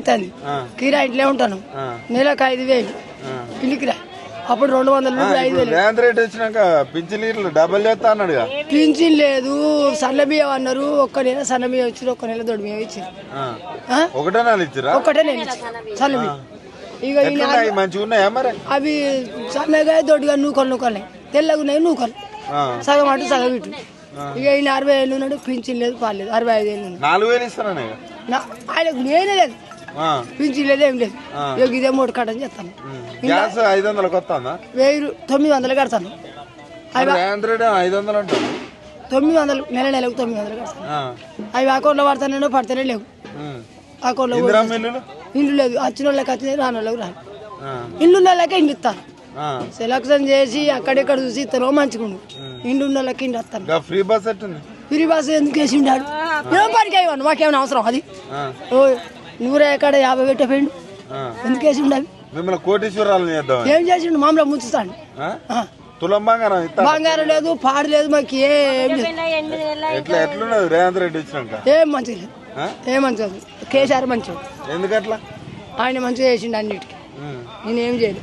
అవుతుంది కిరా ఇంట్లో ఉంటాను నెలకు 5,000 ఇల్లు కిరా అప్పుడు 200 5,000 రేవంత్ రెడ్డి వచ్చినాక పింఛన్లు డబల్ చేస్తా అన్నాడు పింఛన్ లేదు సన్న బియ్యం అన్నారు ఒక్క నెల సన్న బియ్యం ఇచ్చారు ఒక్క నెల దొడ్డు బియ్యం ఇచ్చారు ఒకటే నెల ఇచ్చిరా ఒక్కటే నెల సన్న బియ్యం ఇక మంచిగా ఉన్నాయా మరి అవి సన్నగా దొడ్డుగా నూకలు తెల్లగా ఉన్నాయి నూకలు సగం అటు సగం ఇటు ఇక ఈయన 60,000 ఉన్నాడు పింఛన్ లేదు పాలేదు 65,000 ఉన్నాడు 4,000 ఇస్తాను ఆయనకు నేనే లేదు పింఛన్ లేదు ఏం లేదు ఇక ఇదే 3 కట్టని చెప్తాను గ్యాస్ 500 వస్తుందా 1,900 కడతాను రేవంత్ రెడ్డి 500 అంటారు 900 నెలకు 900 కడతాను అవి అకౌంట్లో పడతానే పడితేనే లేవు అకౌంట్లో ఇల్లు లేదు వచ్చిన వాళ్ళకి వచ్చినాయి రాని వాళ్ళకి రాను ఇల్లు ఉన్న వాళ్ళకే ఇండ్లు ఇస్తాను సెలక్షన్ చేసి అక్కడెక్కడ చూసి ఇస్తారో మంచిగుండు ఇండ్లు ఉన్న వాళ్ళకి ఇండ్లు వస్తాను ఫ్రీ బస్ ఫ్రీ బస్ ఎందుకు వేసి ఉండాడు ఏం పనికి అయ్యాను మాకేమైనా అవసరం అది నూరే ఎక్కడ 50 పెట్టపోయిండు ఎందుకు వేసి ఉండాలి మిమ్మల్ని కోటీశ్వరాలు ఏం చేసిండు మామూలు ముంచుతాడు తులం బంగారం లేదు పాడు లేదు మాకు ఏం ఎట్లున్నది రేవంత్ రెడ్డి వచ్చినాక ఏం మంచిగా లేదు ఏం మంచిగా కేసీఆర్ మంచిగా ఎందుకట్లా ఆయన మంచిగా చేసిండు అన్నిటికీ నేనేం చేయలేదు